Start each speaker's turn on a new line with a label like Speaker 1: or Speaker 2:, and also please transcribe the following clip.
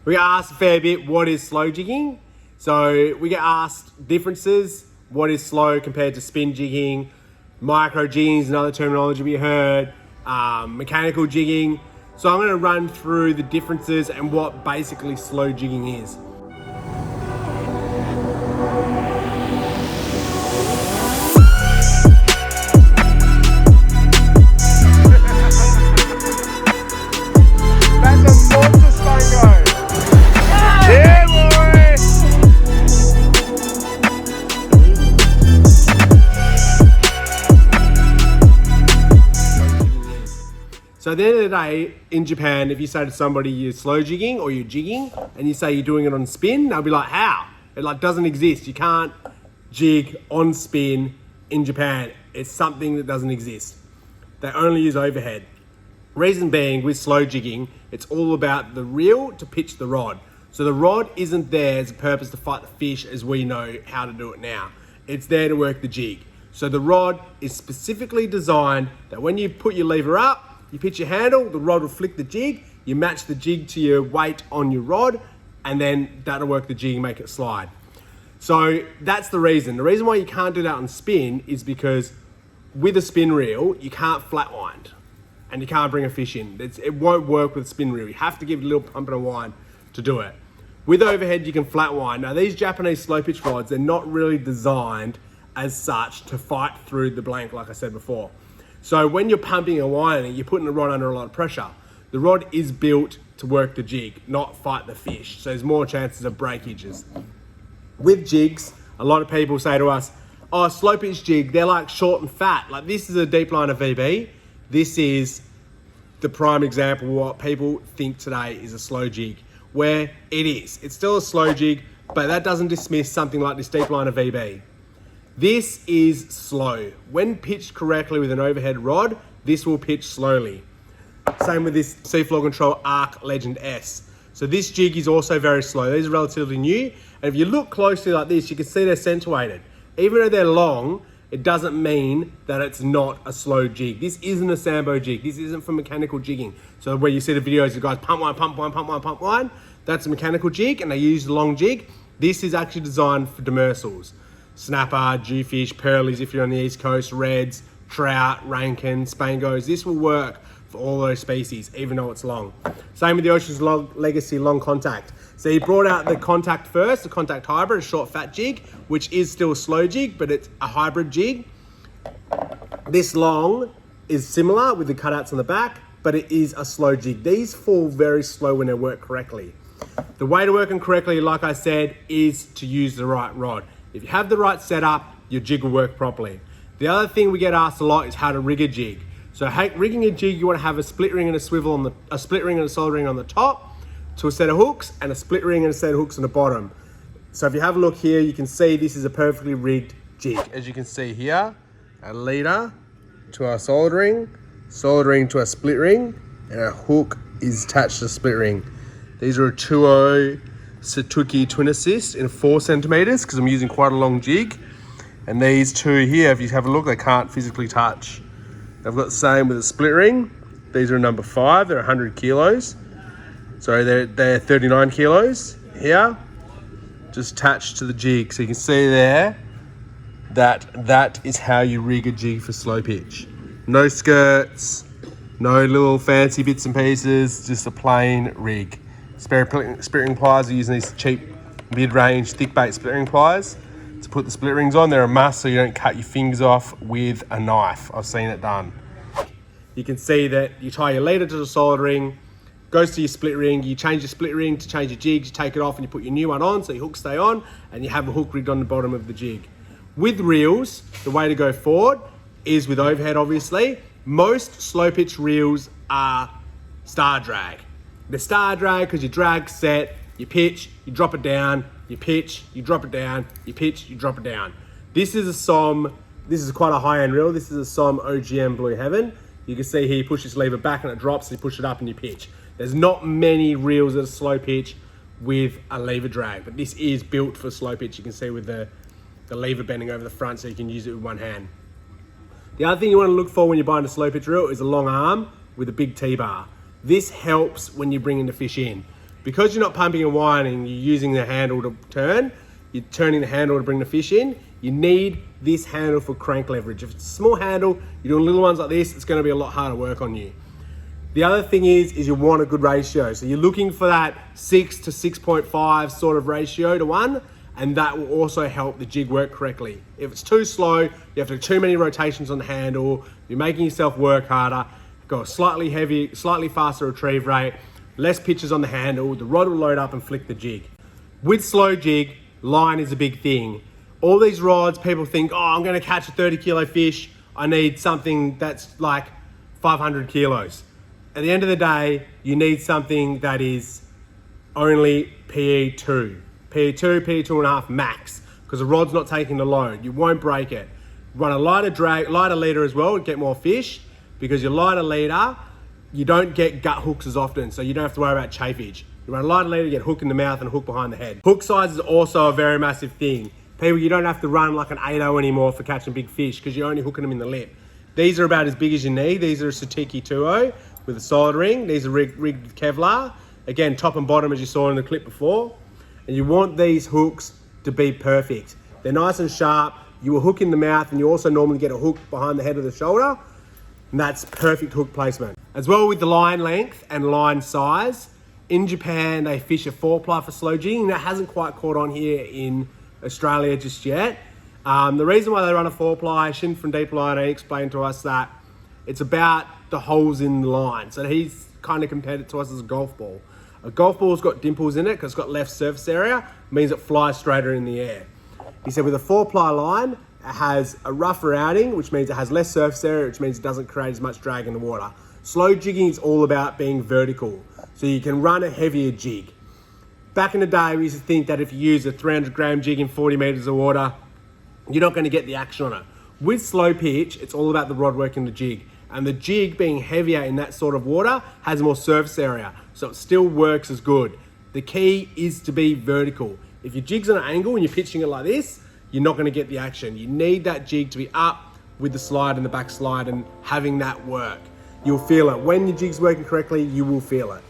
Speaker 1: We get asked a fair bit, what is slow jigging? So we get asked differences. What is slow compared to spin jigging? Micro jigging is another terminology we heard. Mechanical jigging. So I'm going to run through the differences and what basically slow jigging is. So at the end of the day, in Japan, if you say to somebody you're slow jigging or you're jigging, and you say you're doing it on spin, they'll be like, how? It doesn't exist. You can't jig on spin in Japan. It's something that doesn't exist. They only use overhead. Reason being, with slow jigging, it's all about the reel to pitch the rod. So the rod isn't there as a purpose to fight the fish as we know how to do it now. It's there to work the jig. So the rod is specifically designed that when you put your lever up, you pitch your handle, the rod will flick the jig, you match the jig to your weight on your rod, and then that'll work the jig and make it slide. So that's the reason. The reason why you can't do that on spin is because with a spin reel, you can't flat wind and you can't bring a fish in. It won't work with a spin reel. You have to give it a little pump and a wind to do it. With overhead, you can flat wind. Now these Japanese slow pitch rods, they're not really designed as such to fight through the blank, like I said before. So when you're pumping and winding, you're putting the rod under a lot of pressure. The rod is built to work the jig, not fight the fish. So there's more chances of breakages. With jigs, a lot of people say to us, oh, slow pitch jig, they're like short and fat. Like this is a deep liner VB. This is the prime example of what people think today is a slow jig, where it is. It's still a slow jig, but that doesn't dismiss something like this deep liner VB. This is slow. When pitched correctly with an overhead rod, this will pitch slowly. Same with this Seafloor Control Arc Legend S. So this jig is also very slow. These are relatively new. And if you look closely like this, you can see they're accentuated. Even though they're long, it doesn't mean that it's not a slow jig. This isn't a Sambo jig. This isn't for mechanical jigging. So where you see the videos, you guys pump one, pump one, pump one, pump one. That's a mechanical jig and they use the long jig. This is actually designed for demersals. Snapper, jewfish, pearlies if you're on the East Coast, reds, trout, rankin, spangos. This will work for all those species, even though it's long. Same with the Ocean's Legacy long contact. So he brought out the contact first, the contact hybrid, a short fat jig, which is still a slow jig, but it's a hybrid jig. This long is similar with the cutouts on the back, but it is a slow jig. These fall very slow when they work correctly. The way to work them correctly, like I said, is to use the right rod. If you have the right setup, your jig will work properly. The other thing we get asked a lot is how to rig a jig. So rigging a jig, you want to have a split ring and a swivel on a split ring and a solder ring on the top to a set of hooks, and a split ring and a set of hooks on the bottom. So if you have a look here, you can see this is a perfectly rigged jig. As you can see here, a leader to our soldering to a split ring, and a hook is attached to the split ring. These are a 2.0 Satuki twin assist in 4 centimeters because I'm using quite a long jig. And these two here, if you have a look, they can't physically touch. I've got the same with a split ring. These are a number 5, they're 100 kilos. So they're 39 kilos here, just attached to the jig. So you can see there that is how you rig a jig for slow pitch. No skirts, no little fancy bits and pieces, just a plain rig. Split ring pliers are using these cheap mid-range thick bait split ring pliers to put the split rings on. They're a must so you don't cut your fingers off with a knife. I've seen it done. You can see that you tie your leader to the soldering, goes to your split ring, you change your split ring to change your jig, you take it off and you put your new one on so your hooks stay on, and you have a hook rigged on the bottom of the jig. With reels, the way to go forward is with overhead obviously. Most slow pitch reels are star drag. The star drag because you drag set, you pitch, you drop it down, you pitch, you drop it down, you pitch, you drop it down. This is a SOM, this is quite a high-end reel. This is a SOM OGM Blue Heaven. You can see here, you push this lever back and it drops, you push it up and you pitch. There's not many reels that are slow pitch with a lever drag, but this is built for slow pitch. You can see with the lever bending over the front so you can use it with one hand. The other thing you want to look for when you're buying a slow pitch reel is a long arm with a big T-bar. This helps when you're bringing the fish in. Because you're not pumping and winding, you're using the handle to turn, you're turning the handle to bring the fish in, you need this handle for crank leverage. If it's a small handle, you're doing little ones like this, it's gonna be a lot harder work on you. The other thing is you want a good ratio. So you're looking for that 6 to 6.5 sort of ratio to 1, and that will also help the jig work correctly. If it's too slow, you have to do too many rotations on the handle, you're making yourself work harder, go a slightly faster retrieve rate, less pitches on the handle, the rod will load up and flick the jig. With slow jig, line is a big thing. All these rods, people think, oh, I'm gonna catch a 30 kilo fish, I need something that's like 500 kilos. At the end of the day, you need something that is only PE2. PE2, PE2.5 max, because the rod's not taking the load. You won't break it. Run a lighter leader as well to get more fish, because your lighter leader, you don't get gut hooks as often, so you don't have to worry about chafage. You run a lighter leader, you get hook in the mouth and hook behind the head. Hook size is also a very massive thing. People, you don't have to run like an 8.0 anymore for catching big fish, because you're only hooking them in the lip. These are about as big as you need. These are a Satiki 2.0 with a solid ring. These are rigged with Kevlar. Again, top and bottom as you saw in the clip before. And you want these hooks to be perfect. They're nice and sharp. You will hook in the mouth, and you also normally get a hook behind the head of the shoulder. And that's perfect hook placement. As well with the line length and line size, in Japan, they fish a 4-ply for slow jigging. That hasn't quite caught on here in Australia just yet. The reason why they run a 4-ply, Shin from Deep Line explained to us that it's about the holes in the line. So he's kind of compared it to us as a golf ball. A golf ball's got dimples in it because it's got left surface area, means it flies straighter in the air. He said with a 4-ply line, it has a rougher outing, which means it has less surface area, which means it doesn't create as much drag in the water. Slow jigging is all about being vertical, so you can run a heavier jig. Back in the day, we used to think that if you use a 300-gram jig in 40 meters of water, you're not going to get the action on it. With slow pitch, it's all about the rod working the jig. And the jig being heavier in that sort of water has more surface area, so it still works as good. The key is to be vertical. If your jig's on an angle and you're pitching it like this, you're not going to get the action. You need that jig to be up with the slide and the back slide and having that work. You'll feel it. When your jig's working correctly, you will feel it.